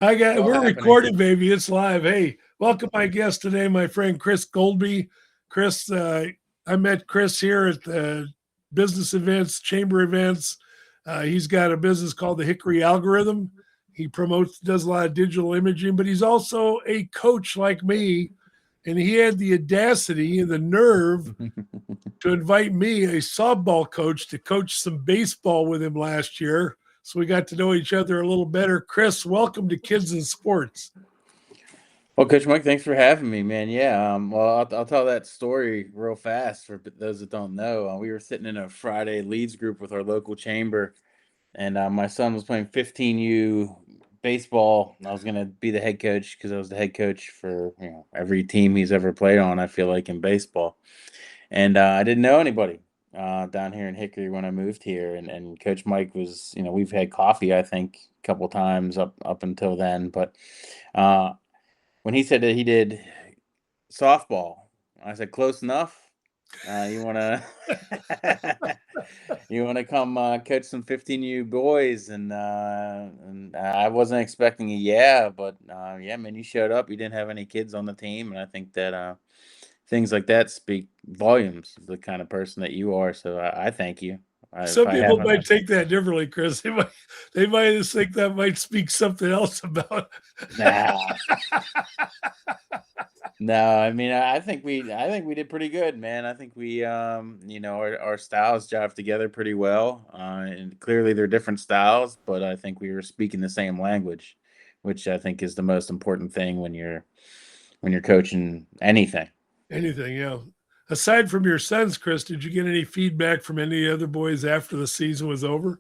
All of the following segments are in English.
All We're happening. recording, baby. It's live. Hey, welcome my guest today, my friend Chris Goldby. Chris, I met Chris here at the business events, chamber events. He's got a business called the Hickory Algorithm. He does a lot of digital imaging, but he's also a coach like me. And he had the audacity and the nerve to invite me, a softball coach, to coach some baseball with him last year. So we got to know each other a little better. Chris, welcome to Kids in Sports. Well, Coach Mike, thanks for having me, man. Yeah, well, I'll tell that story real fast for those that don't know. We were sitting in a Friday leads group with our local chamber, and my son was playing 15U baseball. I was going to be the head coach because I was the head coach for every team he's ever played on, I feel like, in baseball. And I didn't know anybody down here in Hickory when I moved here. And Coach Mike was, we've had coffee, I think, a couple times up until then. But uh, when he said that he did softball, I said, close enough. You want to you want to come coach some 15U boys? And I wasn't expecting a yeah, but yeah, man, you showed up. You didn't have any kids on the team, and I think that things like that speak volumes of the kind of person that you are. So I thank you. If Some I people haven't, might take that differently, Chris. They might just think that might speak something else about. nah. No, I mean, I think we did pretty good, man. I think we, our styles jive together pretty well. And clearly they're different styles, but I think we were speaking the same language, which I think is the most important thing when you're coaching anything. Anything, yeah. Aside from your sons, Chris, did you get any feedback from any other boys after the season was over?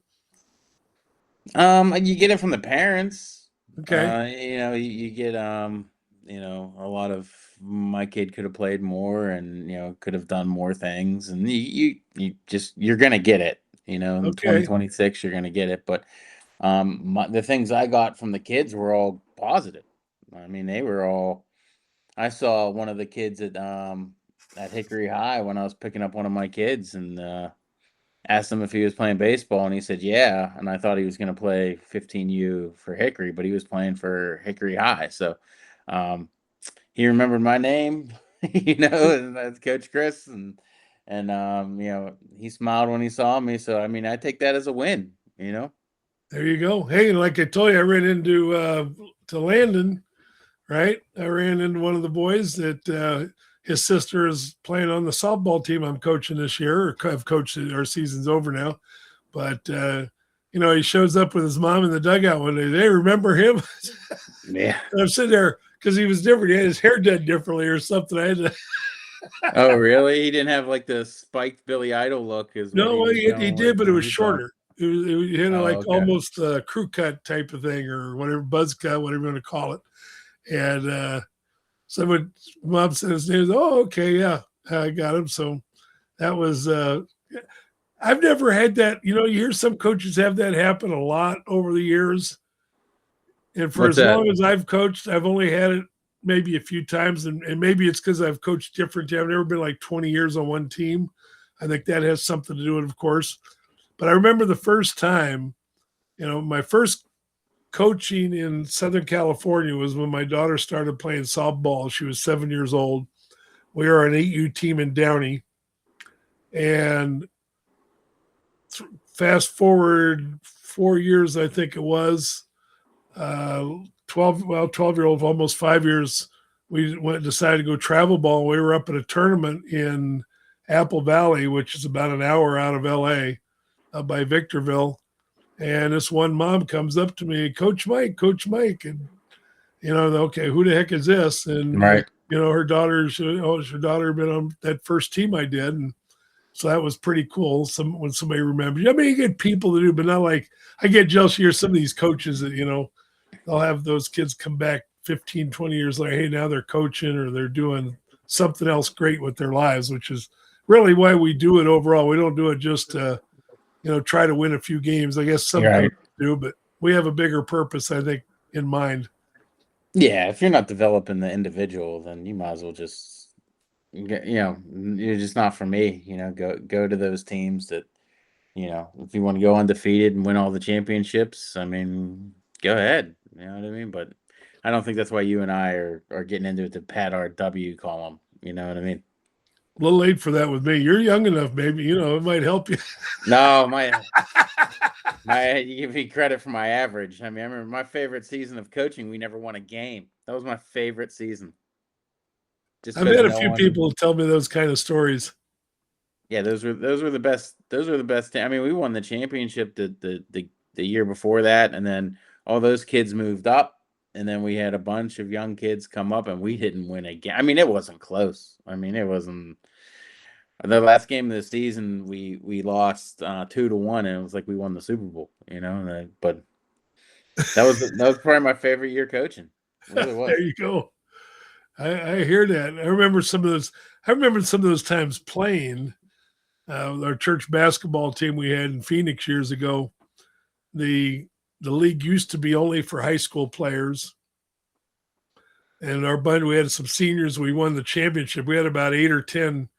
You get it from the parents. Okay. You get a lot of my kid could have played more and could have done more things, and you're gonna get it. In Okay. 2026 you're gonna get it. But the things I got from the kids were all positive. I mean, they were all. I saw one of the kids at Hickory High when I was picking up one of my kids, and asked him if he was playing baseball, and he said, yeah. And I thought he was going to play 15U for Hickory, but he was playing for Hickory High. So he remembered my name, and that's Coach Chris. And he smiled when he saw me. So, I mean, I take that as a win. There you go. Hey, like I told you, I ran into to Landon, right? I ran into one of the boys that his sister is playing on the softball team I'm coaching this year. Or I've coached it. Our season's over now, but he shows up with his mom in the dugout one day. They remember him. Yeah. I'm sitting there because he was different. He had his hair done differently or something. I had to. Oh, really? He didn't have like the spiked Billy Idol look, is what No, he well, was he going did, with but it when was he saw. shorter. It had Oh, like okay. almost a crew cut type of thing or whatever, buzz cut, whatever you want to call it. And someone, mom said his name. Oh, okay, yeah, I got him. So that was. I've never had that. You hear some coaches have that happen a lot over the years, and for What's as that? long as I've coached, I've only had it maybe a few times, and maybe it's because I've coached different. I've never been like 20 years on one team. I think that has something to do with it, of course. But I remember the first time, my first coaching in Southern California was when my daughter started playing softball. She was 7 years old. We were an 8U team in Downey. And fast forward 4 years, I think it was, 12-year-old, almost 5 years, we decided to go travel ball. We were up at a tournament in Apple Valley, which is about an hour out of LA, by Victorville. And this one mom comes up to me, Coach Mike. And, okay, who the heck is this? And, Right. her daughter, her daughter had been on that first team I did. And so that was pretty cool. When somebody remembers you. I mean, you get people to do, but not like I get jealous here. Some of these coaches that, they'll have those kids come back 15, 20 years later. Hey, now they're coaching or they're doing something else great with their lives, which is really why we do it overall. We don't do it just to, try to win a few games. I guess some Right. coaches do, but we have a bigger purpose, I think, in mind. Yeah, if you're not developing the individual, then you might as well just you're just not for me. Go to those teams that if you want to go undefeated and win all the championships. I mean, go ahead. You know what I mean? But I don't think that's why you and I are getting into it to pad our W column. You know what I mean? A little late for that with me. You're young enough, maybe. It might help you. No, you give me credit for my average. I mean, I remember my favorite season of coaching. We never won a game. That was my favorite season, just I've because had a no few one. people tell me those kind of stories. Yeah, those were the best. Those were the best. I mean, we won the championship the year before that, and then all those kids moved up, and then we had a bunch of young kids come up, and we didn't win a game. I mean, it wasn't close. I mean, it wasn't. The last game of the season, we lost 2-1, and it was like we won the Super Bowl. But that was probably my favorite year coaching. It really There was. you go. I hear that. I remember some of those. I remember some of those times playing. Our church basketball team we had in Phoenix years ago. The league used to be only for high school players, and we had some seniors. We won the championship. We had about 8 or 10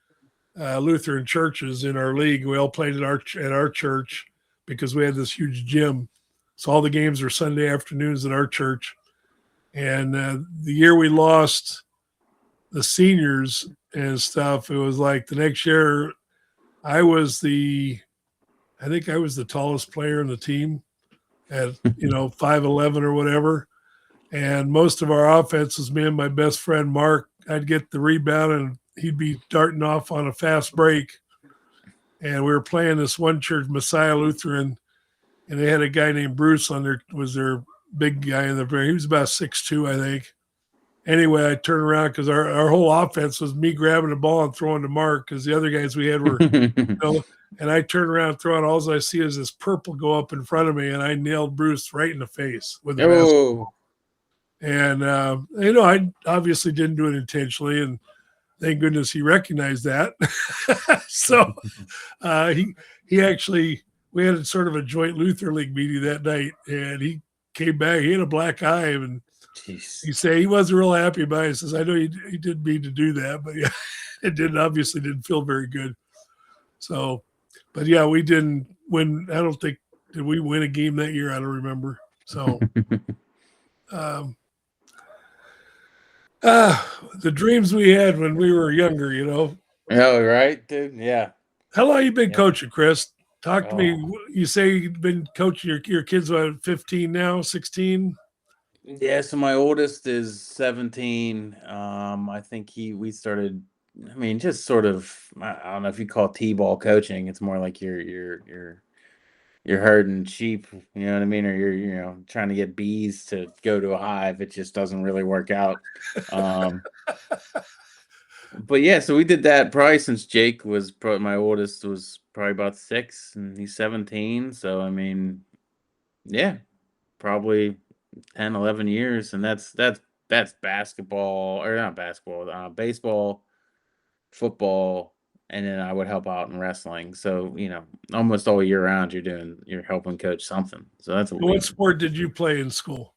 Lutheran churches in our league. We all played at our church because we had this huge gym. So all the games are Sunday afternoons at our church. And the year we lost the seniors and stuff, it was like the next year I think I was the tallest player in the team at 5'11" or whatever. And most of our offense was me and my best friend Mark. I'd get the rebound and he'd be darting off on a fast break. And we were playing this one church, Messiah Lutheran, and they had a guy named Bruce was their big guy in the very. He was about 6'2", I think. Anyway, I turned around because our whole offense was me grabbing the ball and throwing to Mark because the other guys we had were, and I turned around throwing. All I see is this purple go up in front of me, and I nailed Bruce right in the face with the basketball. Oh. And I obviously didn't do it intentionally, and thank goodness he recognized that. So he actually, we had sort of a joint Luther League meeting that night, and he came back. He had a black eye, and Jeez. he said he wasn't real happy about it. He says, "I know he didn't mean to do that, but yeah, it didn't feel very good." So, but yeah, we didn't win. I don't think did we win a game that year. I don't remember. So. The dreams we had when we were younger, Oh, right, dude. Yeah. How long you been Yeah. coaching, Chris? Talk to me. Oh. You say you've been coaching your kids about 15 now, 16? Yeah, so my oldest is 17. I think we started. I mean, just sort of. I don't know if you call it t-ball coaching. It's more like you're herding sheep. You know what I mean? Or you're trying to get bees to go to a hive. It just doesn't really work out. Um, but yeah, so we did that probably since Jake was my oldest was probably about 6, and he's 17. So I mean, yeah, probably 10, 11 years, and that's basketball, or not basketball, baseball, football, and then I would help out in wrestling. So, almost all year round you're helping coach something. So that's what What we sport did you play in school?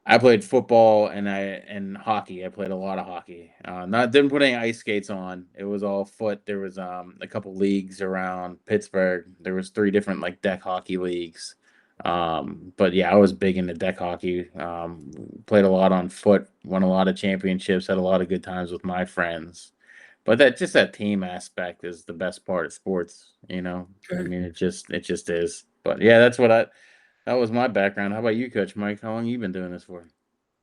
I played football and hockey. I played a lot of hockey. Not Didn't put any ice skates on. It was all foot. There was a couple leagues around Pittsburgh. There was 3 different like deck hockey leagues. But yeah, I was big into deck hockey. Played a lot on foot. Won a lot of championships. Had a lot of good times with my friends. But that team aspect is the best part of sports. I Okay. mean, it just is. But yeah, that was my background. How about you, Coach Mike? How long you been doing this for?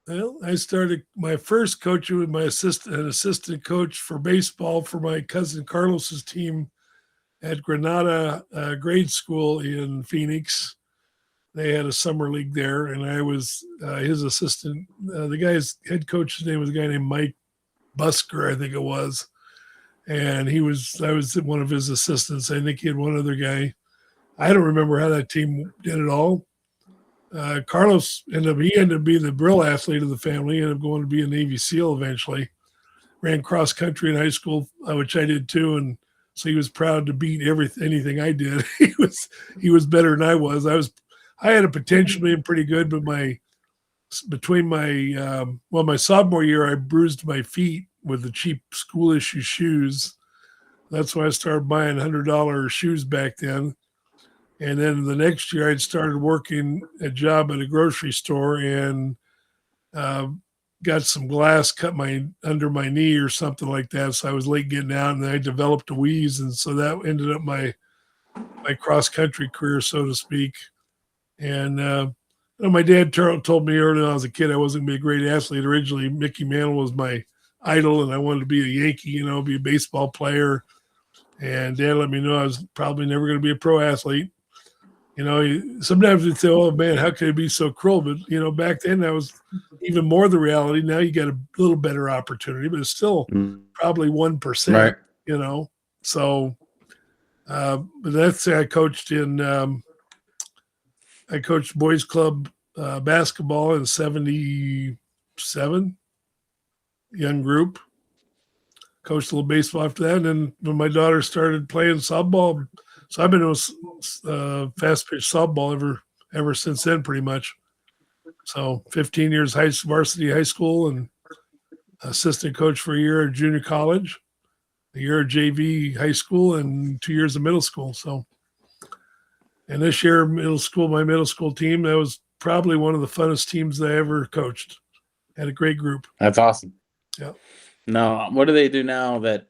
Well, I started my first coaching with an assistant coach for baseball for my cousin Carlos's team at Granada grade school in Phoenix. They had a summer league there, and I was his assistant. The guy's head coach's name was a guy named Mike Busker, I think it was, and I was one of his assistants. I think he had one other guy. I don't remember how that team did it all. Carlos ended up being the brill athlete of the family. He ended up going to be a Navy SEAL eventually. Ran cross country in high school, which I did too, and so he was proud to beat anything I did. He was better than I was. I had a potential being pretty good, but my sophomore year I bruised my feet with the cheap school issue shoes. That's why I started buying $100 shoes back then. And then the next year, I'd started working a job at a grocery store and uh, got some glass cut my under my knee or something like that. So I was late getting out, and then I developed a wheeze, and so that ended up my cross country career, so to speak. And my dad told me early when I was a kid I wasn't going to be a great athlete. Originally, Mickey Mantle was my idol, and I wanted to be a Yankee, be a baseball player. And Dad let me know I was probably never going to be a pro athlete. Sometimes we say, "Oh man, how could it be so cruel?" But back then that was even more the reality. Now you got a little better opportunity, but it's still probably 1%. Right. So, but that's I coached I coached boys club basketball in '77, young group. Coached a little baseball after that, and then when my daughter started playing softball, so I've been doing fast pitch softball ever since then, pretty much. So 15 years varsity high school, and assistant coach for a year at junior college, a year at JV high school, and 2 years of middle school. So, and this year my middle school team, that was probably one of the funnest teams I ever coached. Had a great group. That's awesome. Yeah. Now, what do they do now that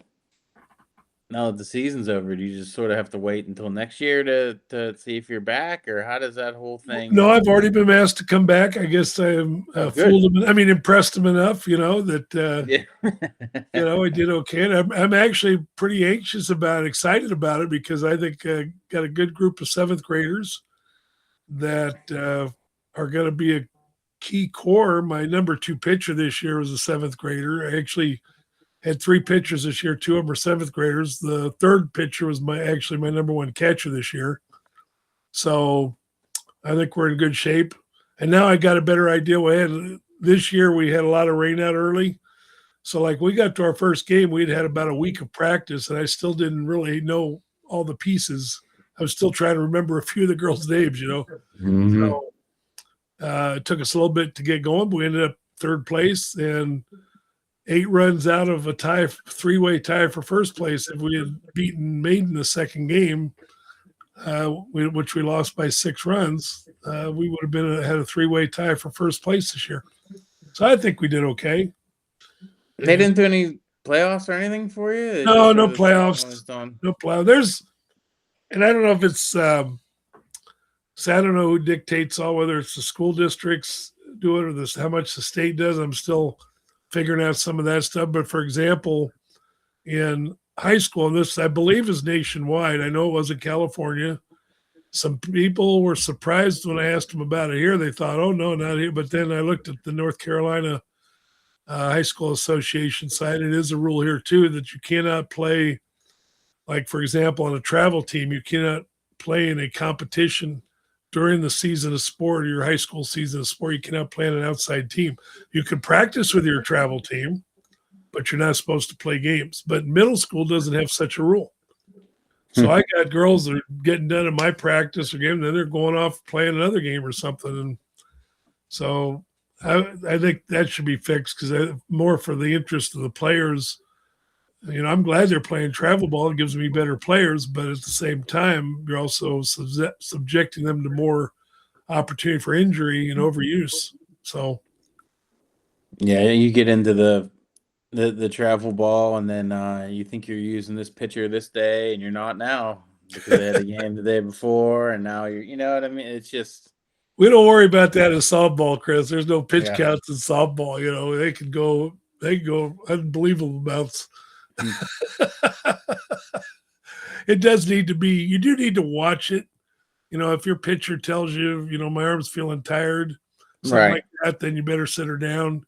the season's over? Do you just sort of have to wait until next year to see if you're back, or how does that whole thing? No, I've already been asked to come back. I guess I fooled them. I mean, impressed them enough, that I did okay. And I'm actually pretty anxious about it, excited about it, because I think got a good group of seventh graders that are going to be a key core. My number 2 pitcher this year was a seventh grader. I actually had 3 pitchers this year. 2 of them are seventh graders. The third pitcher was my number 1 catcher this year. So I think we're in good shape. And now I got a better idea. This year we had a lot of rain out early. So like we got to our first game, we'd had about a week of practice, and I still didn't really know all the pieces. I was still trying to remember a few of the girls' names, Mm-hmm. So it took us a little bit to get going, but we ended up third place and 8 runs out of a 3-way tie for first place. If we had beaten Maiden the second game, which we lost by 6 runs, we would have had a 3-way tie for first place this year. So I think we did okay. They didn't do any playoffs or anything for you? No playoffs. No playoffs. And I don't know if it's so I don't know who dictates whether it's the school districts do it or how much the state does. I'm still figuring out some of that stuff. But for example, in high school, and this I believe is nationwide. I know it was in California. Some people were surprised when I asked them about it here. They thought, "Oh no, not here." But then I looked at the North Carolina High School Association side. It is a rule here too that you cannot play, like for example, on a travel team, you cannot play in a competition during the season of sport or your high school season of sport. You cannot play on an outside team. You can practice with your travel team, but you're not supposed to play games. But middle school doesn't have such a rule. So I got girls that are getting done in my practice or game, then they're going off playing another game or something. And so I think that should be fixed, because more for the interest of the players. I'm glad they're playing travel ball. It gives me better players, but at the same time, you're also subjecting them to more opportunity for injury and overuse. So, yeah, you get into the travel ball, and then you think you're using this pitcher this day, and you're not now because they had a game the day before, and now you know what I mean? It's just we don't worry about that in softball, Chris. There's no pitch counts in softball. They can go unbelievable amounts. It does need to be. You do need to watch it. If your pitcher tells you, my arm's feeling tired, something like that, then you better sit her down.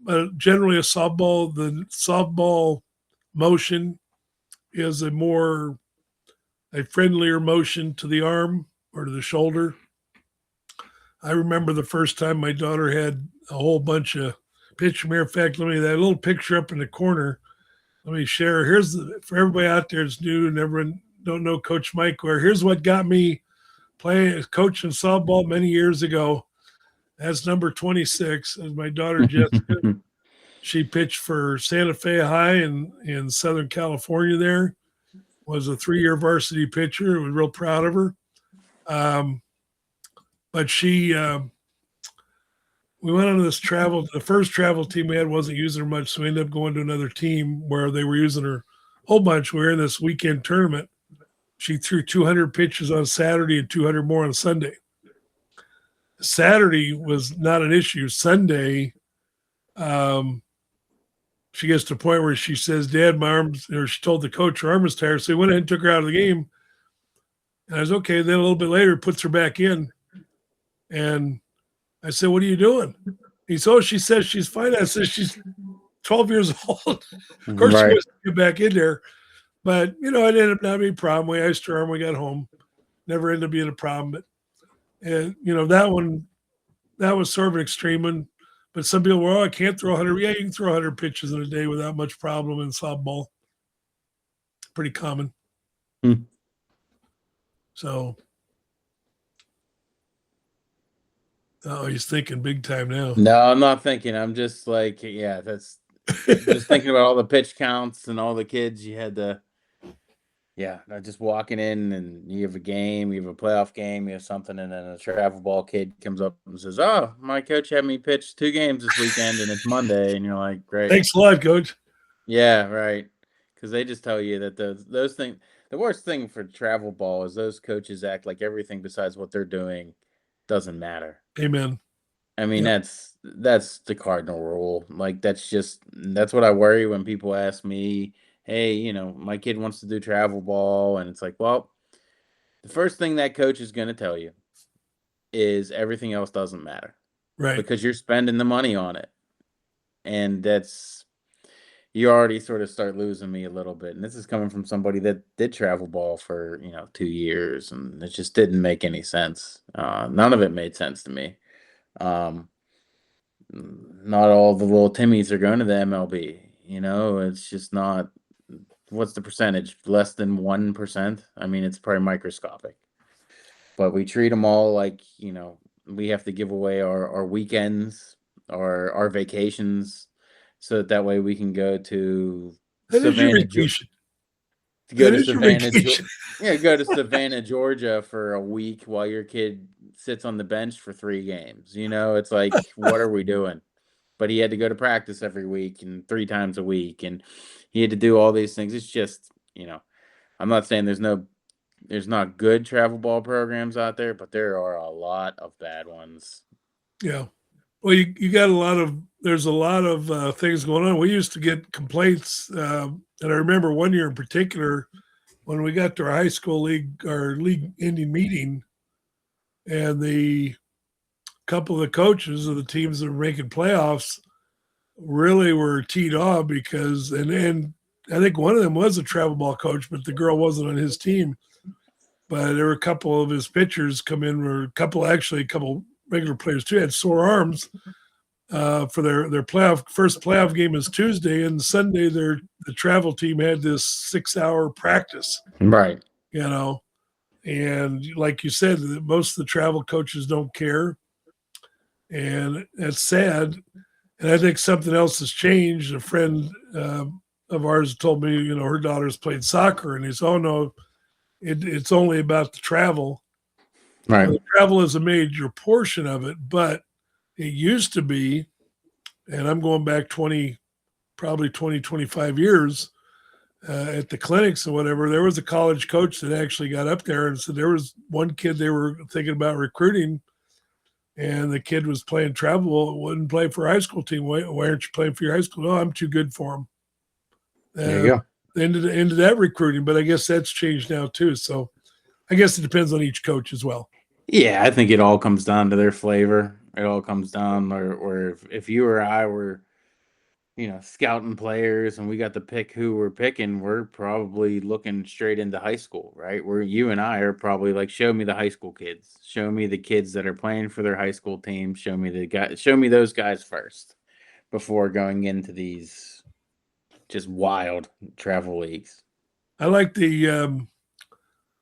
But generally, the softball motion is a friendlier motion to the arm or to the shoulder. I remember the first time my daughter had a whole bunch of pitch. Matter of fact, that little picture up in the corner. Let me share. For everybody out there that's new and everyone don't know Coach Mike, here's what got me coaching softball many years ago. That's number 26. As my daughter Jessica, she pitched for Santa Fe High in Southern California. There was a 3-year varsity pitcher. I was real proud of her. Um, but we went on this travel. The first travel team we had wasn't using her much, so we ended up going to another team where they were using her a whole bunch. We were in this weekend tournament. She threw 200 pitches on Saturday and 200 more on Sunday. Saturday was not an issue. Sunday, she gets to the point where she says, "Dad, my arms," or she told the coach her arm was tired. So he went ahead and took her out of the game. And I was okay. Then a little bit later, puts her back in. And I said, "What are you doing?" He said, "Oh, she says she's fine." I said, "She's 12 years old." Of course, she Right. wants to get back in there. But, it ended up not being a problem. We iced her arm. We got home. Never ended up being a problem. But, and, that was sort of an extreme one. But some people were, "Oh, I can't throw 100." Yeah, you can throw 100 pitches in a day without much problem in softball. Pretty common. Hmm. So, oh, he's thinking big time now. No, I'm not thinking. I'm just like, yeah, that's just thinking about all the pitch counts and all the kids you had to, yeah, just walking in and you have a game, you have a playoff game, you have something, and then a travel ball kid comes up and says, "Oh, my coach had me pitch 2 games this weekend and it's Monday." And you're like, "Great." Thanks a lot, coach. Yeah, right. Because they just tell you that those things, the worst thing for travel ball is those coaches act like everything besides what they're doing doesn't matter. Amen. I mean, Yep. that's the cardinal rule. Like that's what I worry when people ask me, "Hey, my kid wants to do travel ball," and it's like, well, the first thing that coach is going to tell you is everything else doesn't matter Right. because you're spending the money on it, and you already sort of start losing me a little bit. And this is coming from somebody that did travel ball for 2 years, and it just didn't make any sense. None of it made sense to me. Um, Not all the little Timmies are going to the MLB. It's just not. What's the percentage? Less than 1%. I mean, it's probably microscopic. But we treat them all like we have to give away our weekends, our vacations, so that way we can go to That is your Savannah, vacation. to go That to is your Savannah, vacation. yeah, go to Savannah, Georgia for a week while your kid sits on the bench for 3 games. It's like, what are we doing? But he had to go to practice every week and 3 times a week, and he had to do all these things. It's just, I'm not saying there's not good travel ball programs out there, but there are a lot of bad ones. Yeah. Well, you got there's a lot of things going on. We used to get complaints. And I remember one year in particular when we got to our high school league, our league ending meeting, and the couple of the coaches of the teams that were making playoffs really were teed off because, and I think one of them was a travel ball coach, but the girl wasn't on his team. But there were a couple of his pitchers come in, or a couple regular players too, had sore arms for their first playoff game is Tuesday, and Sunday the travel team had this 6-hour practice. Right. And like you said, most of the travel coaches don't care, and that's sad. And I think something else has changed. A friend of ours told me, her daughter's played soccer, and he said, "Oh no, it's only about the travel." Right. The travel is a major portion of it, but it used to be, and I'm going back probably 20, 25 years at the clinics or whatever, there was a college coach that actually got up there and said there was one kid they were thinking about recruiting, and the kid was playing travel, wouldn't play for a high school team. Why aren't you playing for your high school? "Oh, I'm too good for him." There you go. Ended that recruiting, but I guess that's changed now too. So I guess it depends on each coach as well. Yeah, I think it all comes down to their flavor. It all comes down, or if you or I were, scouting players and we got to pick who we're picking, we're probably looking straight into high school, right? Where you and I are probably like, show me the high school kids, show me the kids that are playing for their high school team, show me those guys first before going into these just wild travel leagues. I like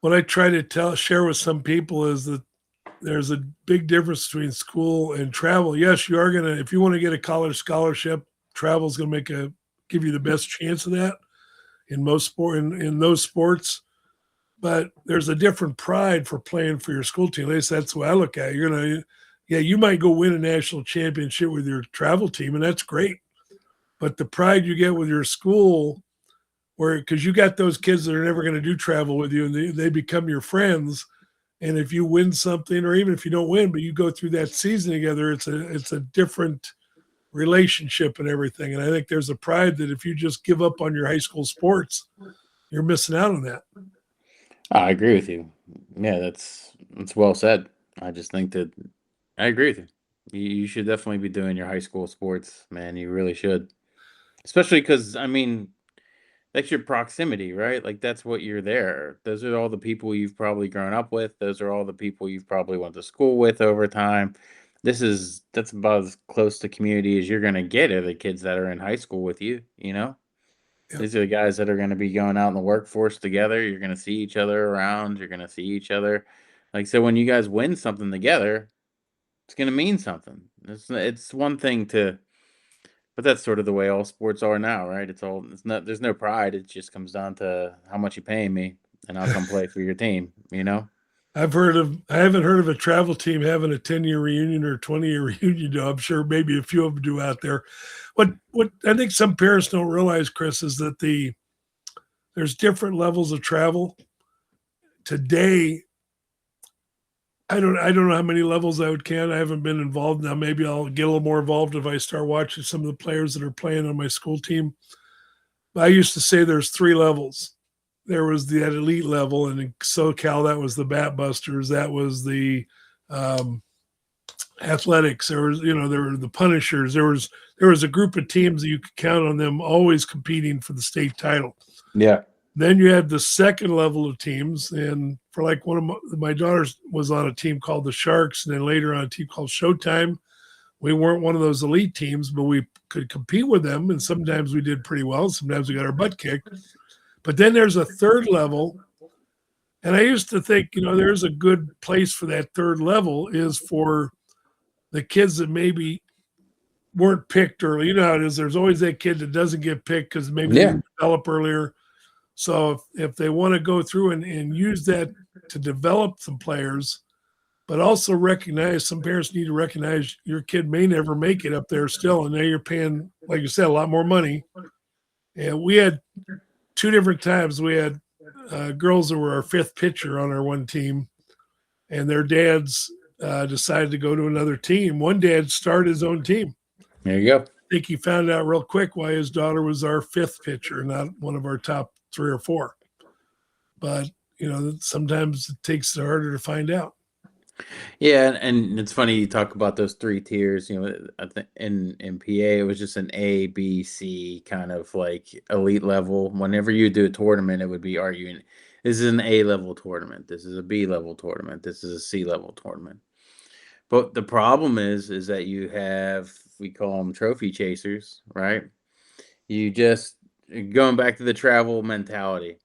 what I try to share with some people is that there's a big difference between school and travel. Yes, you are gonna, if you want to get a college scholarship, travel is gonna give you the best chance of that in most in those sports. but there's a different pride for playing for your school team. At least that's the way I look at it. Yeah, you might go win a national championship with your travel team, and that's great. But the pride you get with your school, where because you got those kids that are never going to do travel with you, and they become your friends. And if you win something, or even if you don't win, but you go through that season together, it's a different relationship and everything. And I think there's a pride that if you just give up on your high school sports, you're missing out on that. I agree with you. Yeah, that's well said. I just think that I agree with you. You should definitely be doing your high school sports, man. You really should. Especially because, I mean, that's your proximity, right? Like that's what you're there. Those are all the people you've probably grown up with. Those are all the people you've probably went to school with over time. That's about as close to community as you're gonna get are the kids that are in high school with you, you know? Yeah. These are the guys that are gonna be going out in the workforce together. You're gonna see each other around, you're gonna see each other. Like so when you guys win something together, it's gonna mean something. It's one thing to but that's sort of the way all sports are now, right? It's not there's no pride. It just comes down to how much you paying me and I'll come play for your team, you know? I haven't heard of a travel team having a 10-year reunion or 20-year reunion. Though I'm sure maybe a few of them do out there. What I think some parents don't realize, Chris, is that there's different levels of travel. Today, I don't know how many levels I would count. I haven't been involved now. Maybe I'll get a little more involved if I start watching some of the players that are playing on my school team. But I used to say there's three levels. There was the elite level, and in SoCal that was the Bat Busters. That was the um, Athletics. There were the Punishers. There was a group of teams that you could count on them always competing for the state title. Yeah. Then you had the second level of teams, and for like one of my daughters was on a team called the Sharks, and then later on a team called Showtime. We weren't one of those elite teams, but we could compete with them, and sometimes we did pretty well. Sometimes we got our butt kicked. But then there's a third level, and I used to think, there's a good place for that third level is for the kids that maybe weren't picked early. You know how it is. There's always that kid that doesn't get picked because maybe they Yeah. didn't develop earlier. So if they want to go through and use that to develop some players, but also recognize some parents need to recognize your kid may never make it up there still. And now you're paying, like you said, a lot more money. And we had two different times. We had girls that were our fifth pitcher on our one team, and their dads decided to go to another team. One dad started his own team. There you go. I think he found out real quick why his daughter was our fifth pitcher, not one of our top three or four. But sometimes it takes it harder to find out. Yeah, and it's funny you talk about those three tiers. You know, I think in PA it was just an A, B, C kind of like elite level. Whenever you do a tournament, it would be arguing this is an A level tournament, this is a B level tournament, this is a C level tournament. But the problem is that you have we call them trophy chasers, right? You just going back to the travel mentality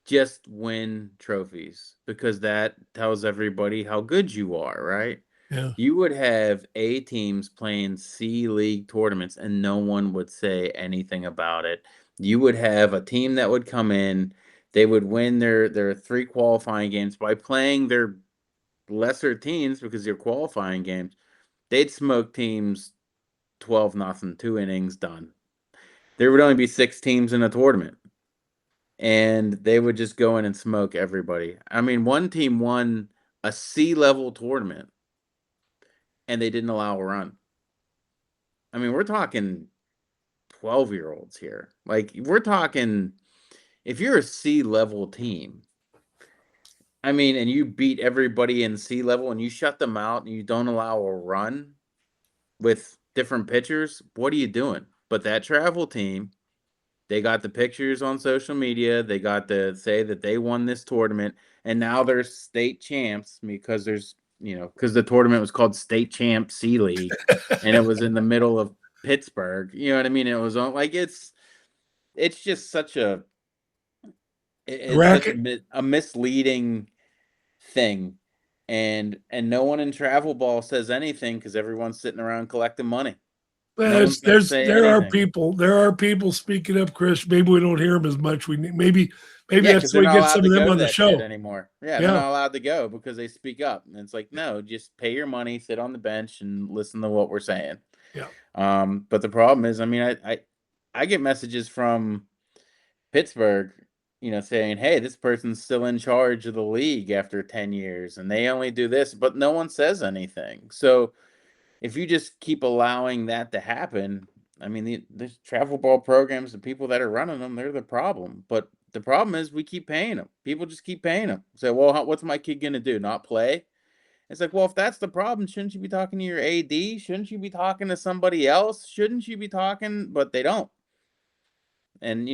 just win trophies because that tells everybody how good you are, right? Yeah. You would have A teams playing C League tournaments and no one would say anything about it. You would have a team that would come in, they would win their three qualifying games by playing their lesser teams because they're qualifying games. They'd smoke teams 12-0, 2 innings done. There would only be 6 teams in a tournament and they would just go in and smoke everybody. I mean, one team won a C level tournament and they didn't allow a run. I mean, we're talking 12-year-olds here. Like, we're talking if you're a C level team, I mean, and you beat everybody in C level and you shut them out and you don't allow a run with different pitchers, what are you doing? But that travel team, they got the pictures on social media. They got to say that they won this tournament, and now they're state champs because because the tournament was called State Champ C League, and it was in the middle of Pittsburgh. You know what I mean? It was on like it's just such The it's such racket. a misleading thing, and no one in travel ball says anything because everyone's sitting around collecting money. No one's going to say There are anything. people speaking up, Chris. Maybe we don't hear them as much. Maybe Yeah, that's because so they're we not get allowed some to of them go to on the that shit show. anymore. Yeah, they're Yeah, not allowed to go because they speak up. And it's like, no, just pay your money, sit on the bench, and listen to what we're saying. yeah. But the problem is, I mean, I get messages from Pittsburgh, saying, "Hey, this person's still in charge of the league after 10 years, and they only do this," but no one says anything. So if you just keep allowing that to happen, I mean, the travel ball programs, the people that are running them, they're the problem. But the problem is we keep paying them. People just keep paying them. Say, well, what's my kid gonna do? Not play? It's like, well, if that's the problem, shouldn't you be talking to your AD? Shouldn't you be talking to somebody else? Shouldn't you be talking? But they don't. And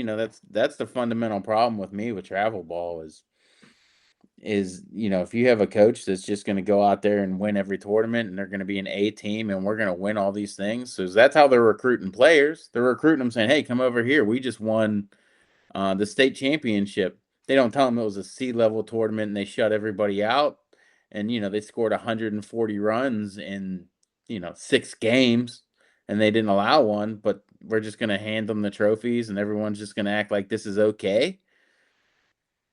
that's the fundamental problem with me with travel ball is if you have a coach that's just going to go out there and win every tournament and they're going to be an A team and we're going to win all these things. So that's how they're recruiting players. They're recruiting them saying, hey, come over here. We just won the state championship. They don't tell them it was a C-level tournament and they shut everybody out. And, they scored 140 runs in, 6 games and they didn't allow one, but we're just going to hand them the trophies and everyone's just going to act like this is okay.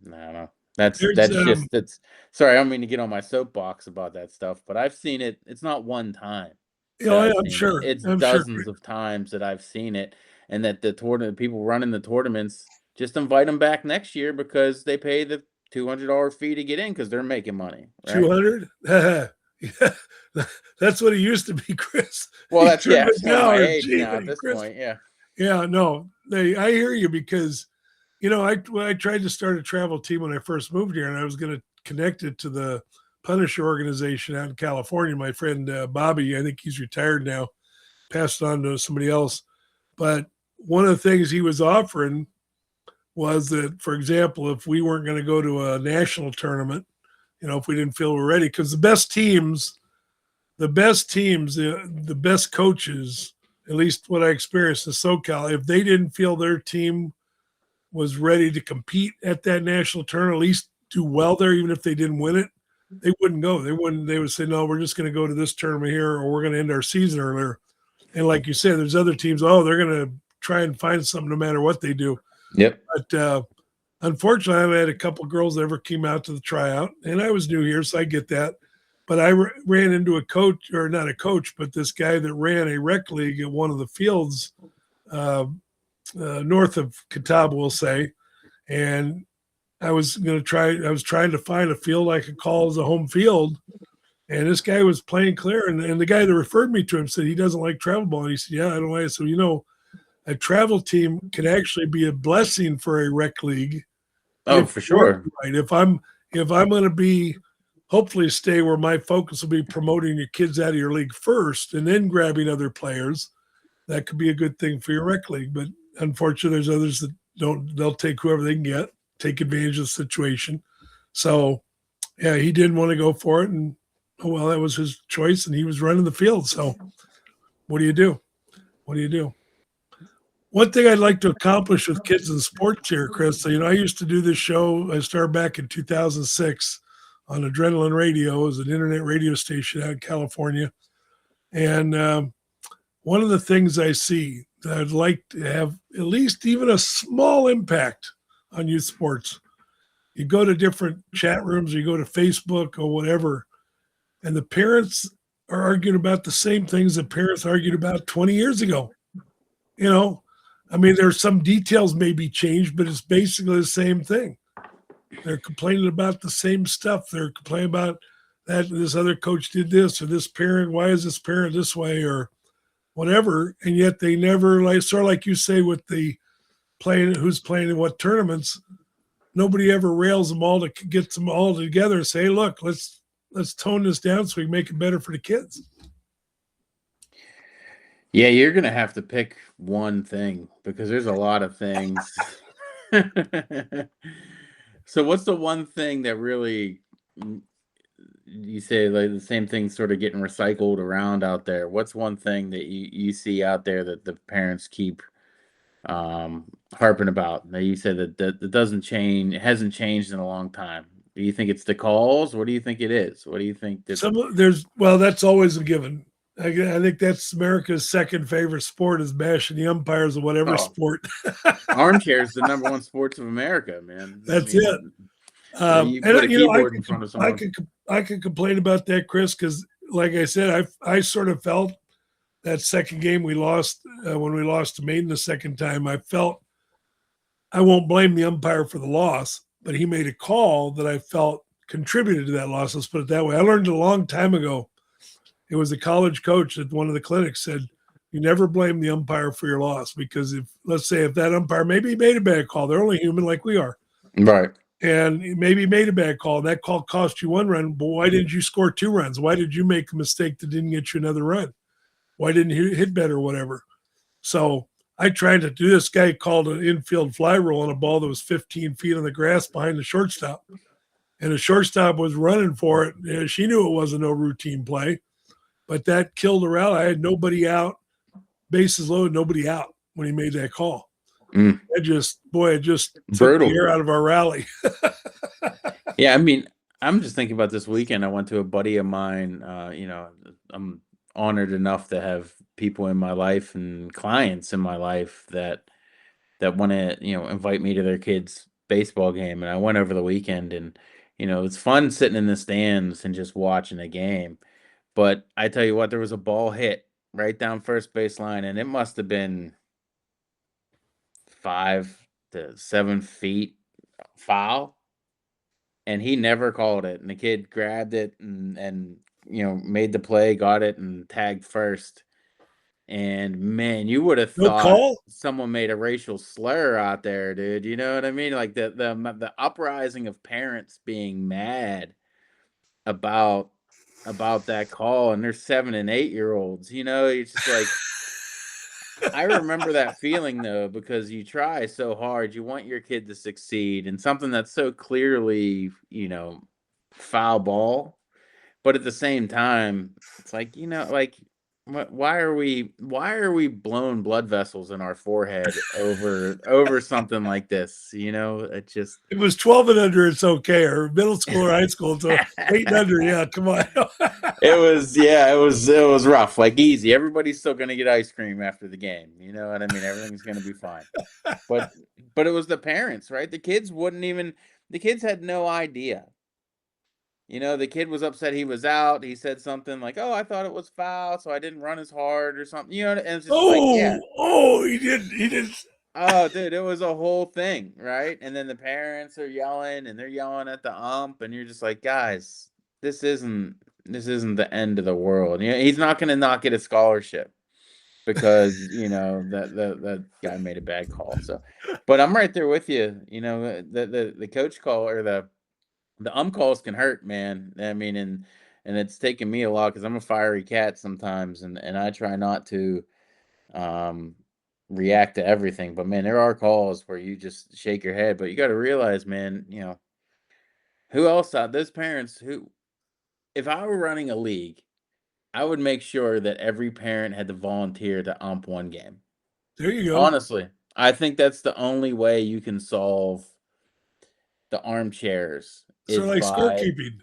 No, no. That's There's that's just that's sorry, I don't mean to get on my soapbox about that stuff, but I've seen it. It's not one time that I've I'm seen it. sure. It's I'm sure. dozens of times that I've seen it, and that the tournament people running the tournaments just invite them back next year because they pay the $200 fee to get in because they're making money, right? 200. Yeah, that's what it used to be, Chris. Well, You that's turn yeah, it showing my down, or age gee, now at this Chris. point. Yeah. Yeah, no, I hear you because I tried to start a travel team when I first moved here, and I was going to connect it to the Punisher organization out in California. My friend Bobby, I think he's retired now, passed it on to somebody else. But one of the things he was offering was that, for example, if we weren't going to go to a national tournament, if we didn't feel we're ready, because the best coaches, at least what I experienced in SoCal, if they didn't feel their team was ready to compete at that national tournament, at least do well there, even if they didn't win it, they wouldn't go. They wouldn't. They would say, "No, we're just going to go to this tournament here, or we're going to end our season earlier." And like you said, there's other teams. Oh, they're going to try and find something no matter what they do. Yep. But unfortunately, I had a couple girls that ever came out to the tryout, and I was new here, so I get that. But I ran into a coach, or not a coach, but this guy that ran a rec league at one of the fields uh, north of Catawba, we'll say. And I was trying to find a field I could call as a home field. And this guy was playing clear. And the guy that referred me to him said he doesn't like travel ball. And he said, yeah, I don't like it. So, a travel team can actually be a blessing for a rec league Oh, if for you work sure. right. If I'm going to be hopefully stay where my focus will be promoting your kids out of your league first and then grabbing other players, that could be a good thing for your rec league. But unfortunately, there's others that don't. They'll take whoever they can get, take advantage of the situation. So, yeah, he didn't want to go for it, and oh well, that was his choice, and he was running the field. So, what do you do? What do you do? One thing I'd like to accomplish with kids in sports here, Chris. So, I used to do this show. I started back in 2006 on Adrenaline Radio, as an internet radio station out in California, and one of the things I see that I'd like to have at least even a small impact on youth sports. You go to different chat rooms, you go to Facebook or whatever, and the parents are arguing about the same things that parents argued about 20 years ago. You know, I mean, there's some details may be changed, but it's basically the same thing. They're complaining about the same stuff. They're complaining about that this other coach did this, or this parent, why is this parent this way, or whatever, and yet they never, like, sort of like you say with the playing who's playing in what tournaments, nobody ever rails them all to get them all together and say, hey, look, let's tone this down so we can make it better for the kids. Yeah, you're gonna have to pick one thing because there's a lot of things. So what's the one thing that really you say, like, the same thing sort of getting recycled around out there? What's one thing that you see out there that the parents keep harping about? Now you said that doesn't change, it hasn't changed in a long time. Do you think it's the calls? What do you think it is? What do you think that That's always a given. I think that's America's second favorite sport is bashing the umpires of whatever Oh, sport. armchair is the number one sports of America, man. I That's it. mean, you put a And keyboard in front of someone. I could complain about that, Chris, because like I said, I sort of felt that second game we lost when we lost to Maine the second time. I felt I won't blame the umpire for the loss, but he made a call that I felt contributed to that loss. Let's put it that way. I learned a long time ago. It was a college coach at one of the clinics said, "You never blame the umpire for your loss because if let's say if that umpire maybe he made a bad call, they're only human like we are." Right. And maybe he made a bad call. And that call cost you one run, but why didn't you score two runs? Why did you make a mistake that didn't get you another run? Why didn't you hit better or whatever? So I tried to do this. Guy called an infield fly roll on a ball that was 15 feet on the grass behind the shortstop. And the shortstop was running for it. And she knew it wasn't no routine play, but that killed the rally. I had nobody out, bases loaded, nobody out when he made that call. It just took the Brutal. air out of our rally. Yeah, I mean, I'm just thinking about this weekend. I went to a buddy of mine. I'm honored enough to have people in my life and clients in my life that want to invite me to their kids' baseball game. And I went over the weekend, and it's fun sitting in the stands and just watching a game. But I tell you what, there was a ball hit right down first base line, and it must have been 5 to 7 feet foul, and he never called it. And the kid grabbed it and made the play, got it, and tagged first. And man, you would have No thought call? someone made a racial slur out there, dude. You know what I mean? Like the uprising of parents being mad about that call, and they're 7 and 8-year-olds. It's just like I remember that feeling though, because you try so hard, you want your kid to succeed, and something that's so clearly, foul ball. But at the same time, it's like, like why are we blowing blood vessels in our forehead over something like this? It just It was 12 and under, it's okay. Or middle school or high school, so 8 and under, yeah, come on. it was rough, like easy. Everybody's still gonna get ice cream after the game. You know what I mean? Everything's gonna be fine. But it was the parents, right? The kids had no idea. The kid was upset he was out. He said something like, "Oh, I thought it was foul, so I didn't run as hard or something." And it's just like, yeah. He did. Oh, dude, it was a whole thing, right? And then the parents are yelling and they're yelling at the ump, and you're just like, guys, this isn't the end of the world. He's not going to not get a scholarship because that guy made a bad call. So, but I'm right there with you. The coach call or the calls can hurt, man. I mean, and it's taken me a lot because I'm a fiery cat sometimes, and I try not to react to everything. But man, there are calls where you just shake your head. But you got to realize, man, who else out those parents who, if I were running a league, I would make sure that every parent had to volunteer to ump one game. There you go. Honestly, I think that's the only way you can solve the armchairs So is like by. scorekeeping.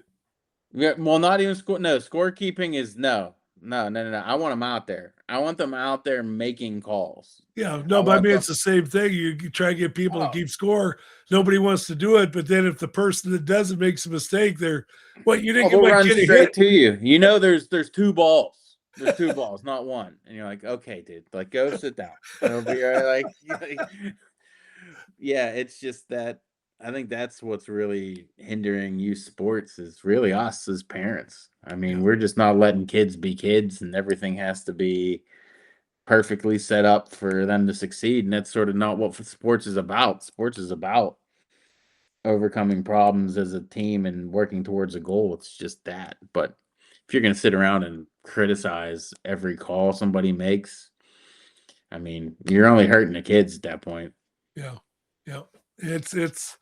Yeah, well, not even score. No, scorekeeping is no, no, no, no, no. I want them out there. I want them out there making calls. Yeah, I no, but I want mean them. it's the same thing. You try to get people to Oh, keep score. Nobody wants to do it, but then if the person that does it makes a mistake, they're what you didn't oh, get they'll my run kid a hit. straight to you. There's two balls. There's two balls, not one. And you're like, okay, dude, like go sit down. It'll be all right. Yeah, it's just that I think that's what's really hindering youth sports is really us as parents. I mean, Yeah, we're just not letting kids be kids, and everything has to be perfectly set up for them to succeed, and that's sort of not what sports is about. Sports is about overcoming problems as a team and working towards a goal. It's just that. But if you're going to sit around and criticize every call somebody makes, I mean, you're only hurting the kids at that point. yeah, yeah. It's.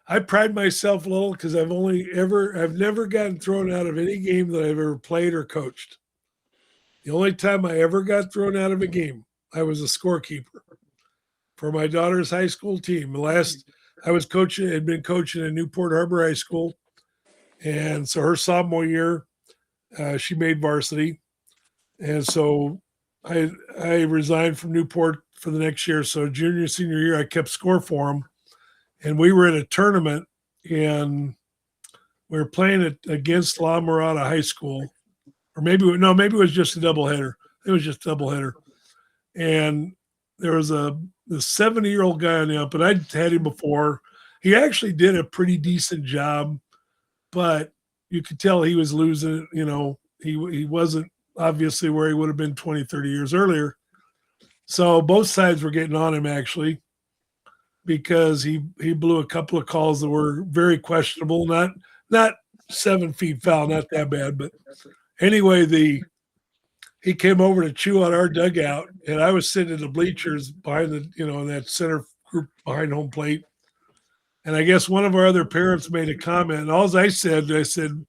I pride myself a little because I've never gotten thrown out of any game that I've ever played or coached. The only time I ever got thrown out of a game, I was a scorekeeper for my daughter's high school team. The last I was coaching, had been coaching at Newport Harbor High School, and so her sophomore year, she made varsity. And so I resigned from Newport for the next year. So junior, senior year, I kept score for them. And we were in a tournament and we were playing it against La Mirada High School. Or maybe it was just a doubleheader. It was just a doubleheader. And there was the 70-year-old guy on the ump, and I'd had him before. He actually did a pretty decent job, but you could tell he was losing it. He wasn't obviously where he would have been 20, 30 years earlier. So both sides were getting on him actually because he blew a couple of calls that were very questionable. Not 7 feet foul, not that bad, but anyway, he came over to chew on our dugout, and I was sitting in the bleachers behind in that center group behind home plate. And I guess one of our other parents made a comment, and all I said, it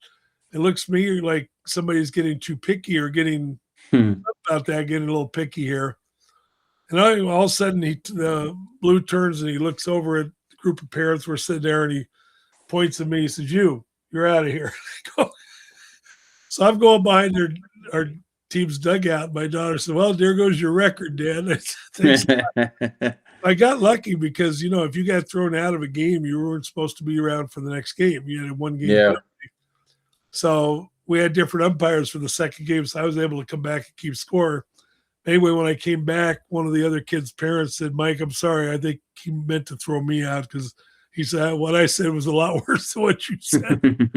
looks to me like somebody's getting too picky or getting about that, getting a little picky here. And all of a sudden, the blue turns and he looks over at the group of parents we're sitting there, and he points at me. He says, "You're out of here." So I'm going behind our team's dugout. My daughter said, "Well, there goes your record, Dad." I got lucky because if you got thrown out of a game, you weren't supposed to be around for the next game. You had a one game penalty. So we had different umpires for the second game, so I was able to come back and keep score. Anyway, when I came back, one of the other kids' parents said, "Mike, I'm sorry. I think he meant to throw me out because he said what I said was a lot worse than what you said."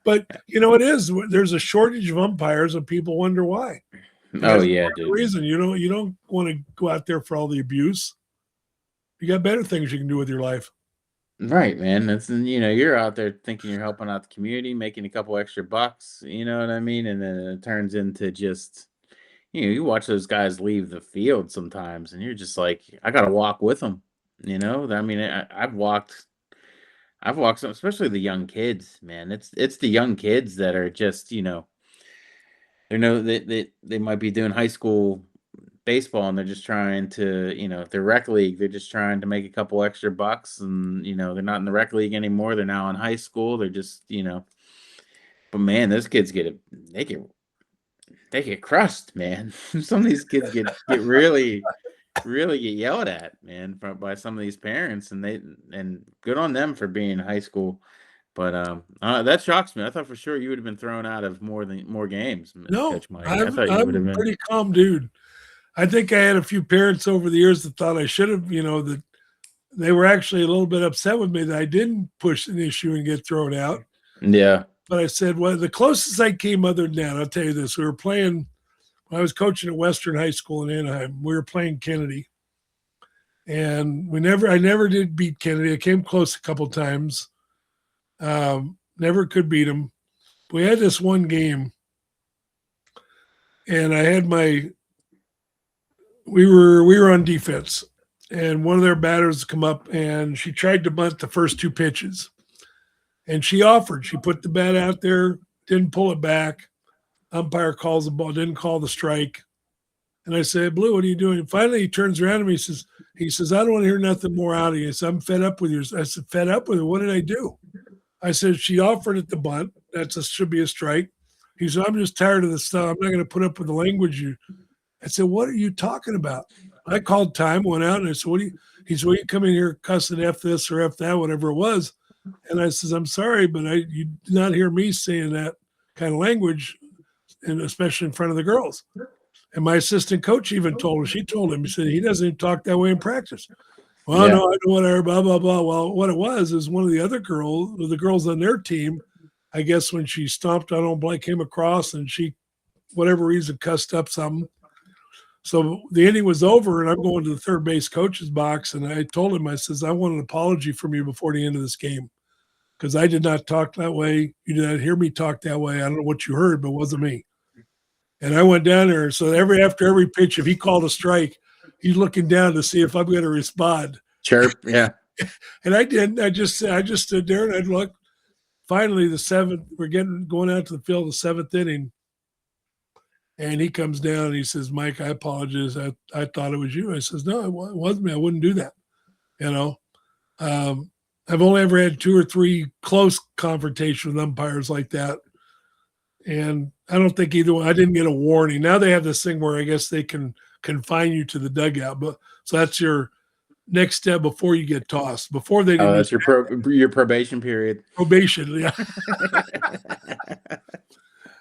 But it is. There's a shortage of umpires, and people wonder why. Oh yeah, dude. Reason you don't want to go out there for all the abuse. You got better things you can do with your life. Right, man. That's you're out there thinking you're helping out the community, making a couple extra bucks. You know what I mean? And then it turns into just you watch those guys leave the field sometimes, and you're just like, I got to walk with them. I mean, I've walked some, especially the young kids, man. It's the young kids that are just, they might be doing high school baseball and they're just trying to, if they're rec league, they're just trying to make a couple extra bucks and, they're not in the rec league anymore. They're now in high school. They're just, but man, those kids they get crushed, man. Some of these kids get really get yelled at, man, by some of these parents, and good on them for being in high school. But that shocks me. I thought for sure you would have been thrown out of more games, No, Coach Mike. I'm been a pretty calm dude. I think I had a few parents over the years that thought I should have, that they were actually a little bit upset with me that I didn't push an issue and get thrown out. Yeah. But I said, well, the closest I came other than that, I'll tell you this. We were playing, when I was coaching at Western High School in Anaheim, we were playing Kennedy. And I never did beat Kennedy. I came close a couple times. Never could beat him. We had this one game, and I had we were on defense, and one of their batters come up, and she tried to bunt the first two pitches, and she put the bat out there, didn't pull it back. Umpire calls the ball, didn't call the strike. And I said, "Blue, what are you doing?" And finally, he turns around to me. He says, "I don't want to hear nothing more out of you." I said, "I'm fed up with you." I said, "Fed up with her? What did I do?" I said, "She offered it the bunt. Should be a strike." He said, "I'm just tired of this stuff. I'm not going to put up with the language you." I said, "What are you talking about?" I called time, went out, and I said, He said, "Well, you come in here cussing F this or F that, whatever it was." And I says, "I'm sorry, but you did not hear me saying that kind of language, and especially in front of the girls." And my assistant coach even told him, he said, "He doesn't even talk that way in practice." "Well, no, I know whatever, blah, blah, blah." Well, what it was is one of the other the girls on their team, I guess when she stomped on old Blake, came across and she, whatever reason, cussed up something. So the inning was over, and I'm going to the third base coach's box, and I told him, I says, "I want an apology from you before the end of this game because I did not talk that way. You did not hear me talk that way. I don't know what you heard, but it wasn't me." And I went down there. So after every pitch, if he called a strike, he's looking down to see if I'm going to respond. Chirp, yeah. And I didn't. I just stood there and I'd look. Finally, the seventh, we're going out to the field, the seventh inning. And he comes down and he says, "Mike, I apologize. I thought it was you." I says, "No, it wasn't me. I wouldn't do that." I've only ever had 2 or 3 close confrontations with umpires like that. And I don't think either one. I didn't get a warning. Now they have this thing where I guess they can confine you to the dugout, but so that's your next step before you get tossed. Before they Oh, didn't that's use your probation period. probation. Yeah.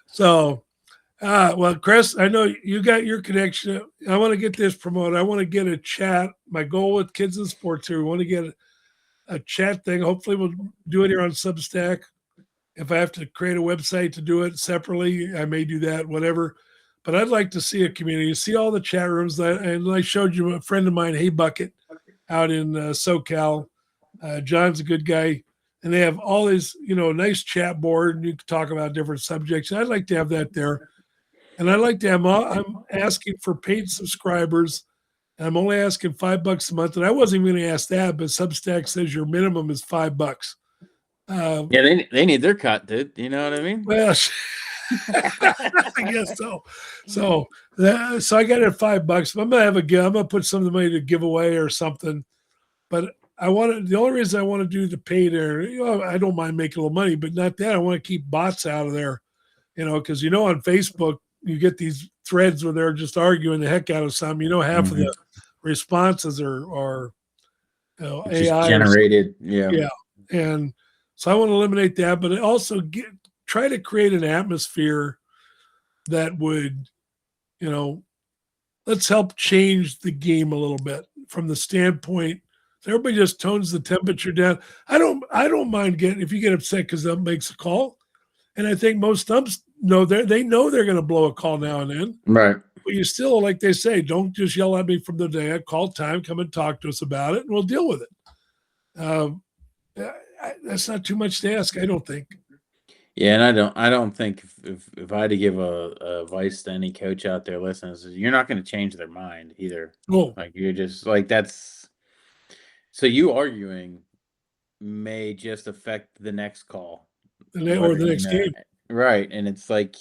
So, well, Chris, I know you got your connection. I want to get this promoted. I want to get a chat. My goal with Kids in Sports here, we want to get a chat thing. Hopefully, we'll do it here on Substack. If I have to create a website to do it separately, I may do that, whatever. But I'd like to see a community, see all the chat rooms. And I showed you a friend of mine, Hey Bucket, out in SoCal. John's a good guy. And they have all this, nice chat board, and you can talk about different subjects. And I'd like to have that there. And I'd like to have, I'm asking for paid subscribers. And I'm only asking $5 a month. And I wasn't even going to ask that, but Substack says your minimum is $5. Yeah, they need their cut, dude. You know what I mean? Well, I guess so. So I got it at $5. I'm gonna have I'm gonna put some of the money to give away or something. But the only reason I want to do the paid there, I don't mind making a little money, but not that. I want to keep bots out of there, because on Facebook you get these threads where they're just arguing the heck out of something. Half of the responses are Just AI or generated. Yeah. yeah, and so I want to eliminate that, but also try to create an atmosphere that would, let's help change the game a little bit from the standpoint. So everybody just tones the temperature down. I don't mind getting if you get upset because ump makes a call, and I think most umps know they know they're going to blow a call now and then. Right. But you still, like they say, don't just yell at me from the day. Call time, come and talk to us about it, and we'll deal with it. That's not too much to ask, I don't think. Yeah, and I don't think if I had to give a advice to any coach out there listening, is you're not going to change their mind either. Oh, Like you're just like that's so you arguing may just affect the next call, or the next game. right? And it's like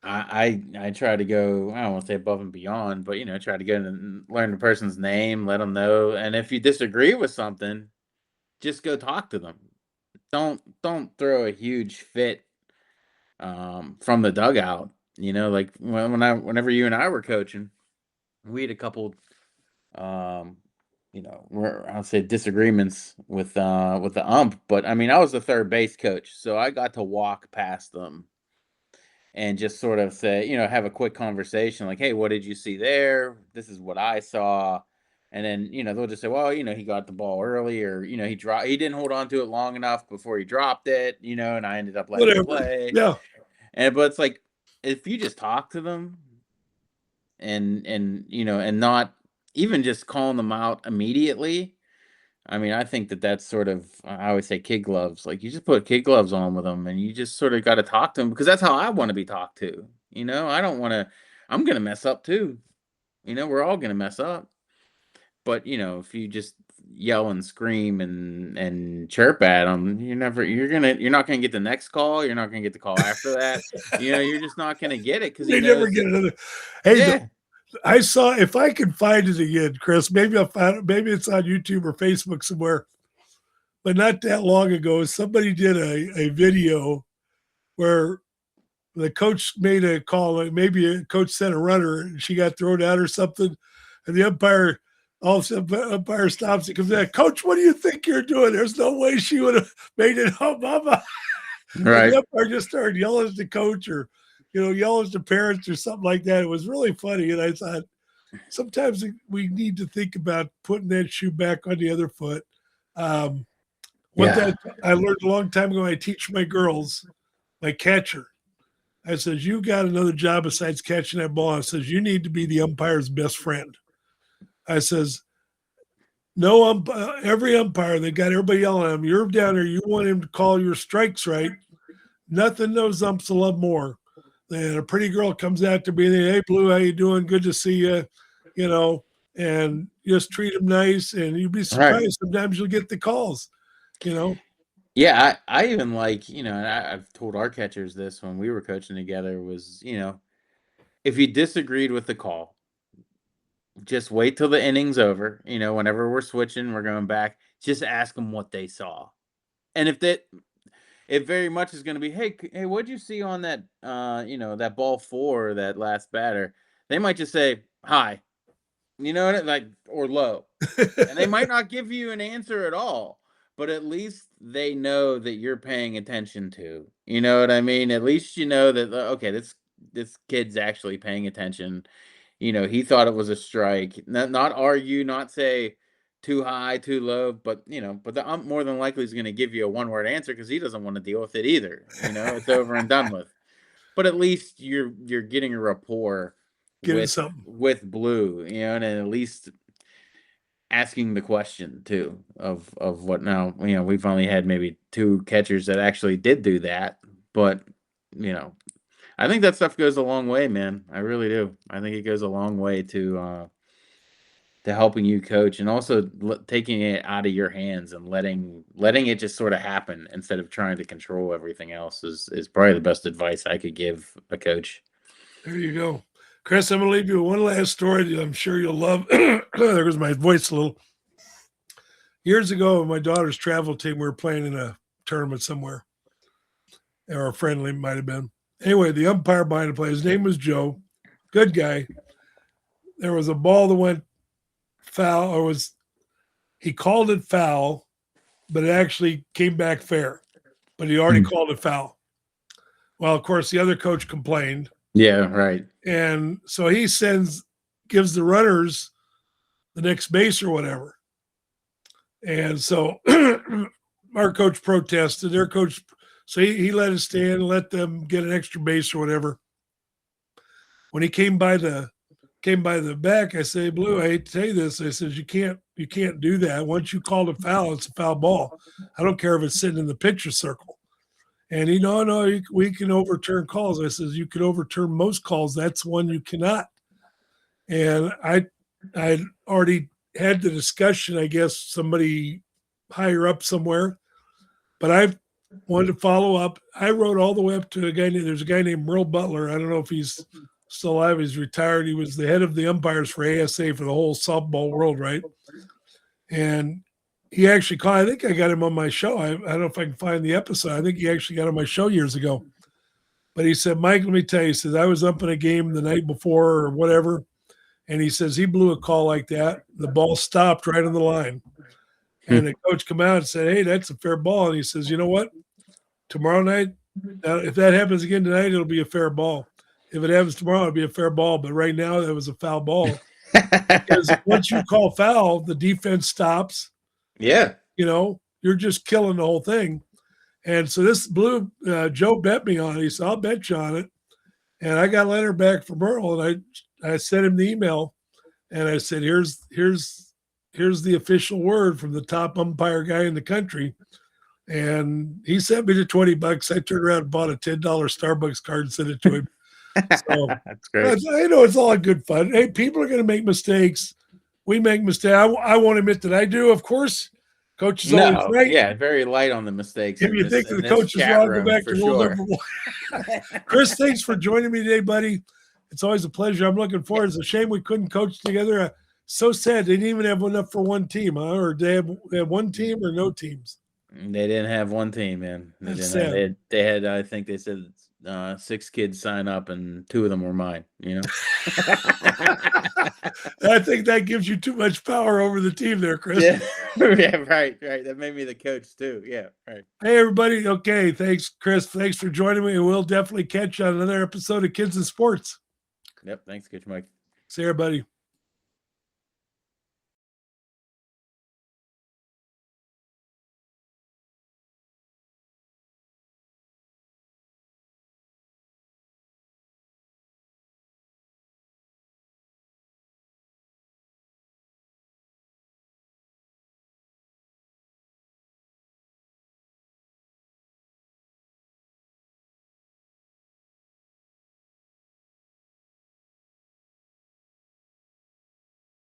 I try to go. I don't want to say above and beyond, but try to go and learn the person's name, let them know, and if you disagree with something, just go talk to them. Don't throw a huge fit from the dugout. Like whenever you and I were coaching, we had a couple I'll say disagreements with the ump, but I mean I was the third base coach, so I got to walk past them and just sort of say, have a quick conversation like, hey, what did you see there? This is what I saw. And then, they'll just say, well, he got the ball early, or, he didn't hold on to it long enough before he dropped it, and I ended up letting him Whatever. play. Yeah. But it's like, if you just talk to them and not even just calling them out immediately, I mean, I think that's sort of, I always say kid gloves. Like you just put kid gloves on with them and you just sort of got to talk to them because that's how I want to be talked to. I don't want to, I'm going to mess up too. We're all going to mess up. But, if you just yell and scream and chirp at them, you're not going to get the next call. You're not going to get the call after that. You're just not going to get it because they never get another. Hey, yeah. I saw, if I can find it again, Chris, maybe I'll find it. Maybe it's on YouTube or Facebook somewhere. But not that long ago, somebody did a video where the coach made a call. Maybe a coach sent a runner and she got thrown out or something. And the umpire, all of a sudden, the umpire stops and comes out, Coach, what do you think you're doing? There's no way she would have made it home. Mama. Right. And the umpire just started yelling at the coach or, yelling at the parents or something like that. It was really funny. And I thought, sometimes we need to think about putting that shoe back on the other foot. One thing I learned a long time ago, I teach my girls, my catcher. I says, you got another job besides catching that ball. I says, you need to be the umpire's best friend. I says, no every umpire, they got everybody yelling at him. You're down there, you want him to call your strikes right. Nothing those umps will love more than a pretty girl comes out to me, hey, Blue, how you doing? Good to see you, and just treat them nice. And you'd be surprised sometimes you'll get the calls, Yeah, I even like, and I've told our catchers this when we were coaching together was, if you disagreed with the call, just wait till the inning's over. Whenever we're switching, we're going back, just ask them what they saw. And if it very much is going to be, hey, what'd you see on that, that ball 4, that last batter? They might just say high, like, or low, and they might not give you an answer at all. But at least they know that you're paying attention to. You know what I mean? At least you know that, okay, this kid's actually paying attention. He thought it was a strike. Not argue, not say too high, too low, but the ump more than likely is going to give you a one-word answer because he doesn't want to deal with it either. It's over and done with. But at least you're getting a rapport Getting with something. Blue, and at least asking the question too of what now. We've only had maybe 2 catchers that actually did do that, but I think that stuff goes a long way, man. I really do. I think it goes a long way to helping you coach, and also taking it out of your hands and letting it just sort of happen instead of trying to control everything else is probably the best advice I could give a coach. There you go. Chris, I'm going to leave you with one last story that I'm sure you'll love. There goes my voice a little. Years ago, my daughter's travel team, we were playing in a tournament somewhere, or a friendly might have been. Anyway, the umpire behind the play, his name was Joe, good guy. There was a ball that went foul, he called it foul, but it actually came back fair. But he already called it foul. Well, of course, the other coach complained. Yeah, right. And so he gives the runners the next base or whatever. And so our coach protested. Their coach, so he let it stand, let them get an extra base or whatever. When he came by the back, I say, Blue, I hate to tell you this. I says, you can't do that. Once you call a foul, it's a foul ball. I don't care if it's sitting in the pitcher circle. And no, we can overturn calls. I says, you can overturn most calls. That's one you cannot. And I already had the discussion, I guess, somebody higher up somewhere. But I wanted to follow up. I wrote all the way up to there's a guy named Merle Butler. I don't know if he's still alive. He's retired. He was the head of the umpires for ASA for the whole softball world, right? And he actually called. I think I got him on my show. I don't know if I can find the episode. I think he actually got on my show years ago. But he said, Mike, let me tell you, he says, I was up in a game the night before or whatever. And he says he blew a call like that. The ball stopped right on the line. And the coach come out and said, hey, that's a fair ball. And he says, you know what? Tomorrow night, if that happens again tonight, it'll be a fair ball. If it happens tomorrow, it'll be a fair ball. But right now, that was a foul ball. Because once you call foul, the defense stops. Yeah. You're just killing the whole thing. And so this Joe bet me on it. He said, I'll bet you on it. And I got a letter back from Earl, and I sent him the email, and I said, here's the official word from the top umpire guy in the country. And he sent me the $20. I turned around and bought a $10 Starbucks card and sent it to him. So that's great. It's all good fun. Hey, people are going to make mistakes. We make mistakes. I won't admit that I do, of course. Coach is always right. Yeah, very light on the mistakes. If you think the coach is wrong, go back to rule number 1. Chris, thanks for joining me today, buddy. It's always a pleasure. I'm looking forward. It's a shame we couldn't coach together. So sad they didn't even have enough for one team, huh? Or they had one team or no teams? They didn't have one team, man. They had I think they said 6 kids sign up, and 2 of them were mine. I think that gives you too much power over the team there, Chris. Yeah, yeah, right. That made me the coach too. Yeah, right. Hey, everybody. Okay, thanks, Chris. Thanks for joining me, and we'll definitely catch you on another episode of Kids in Sports. Yep. Thanks, Coach Mike. See you, everybody.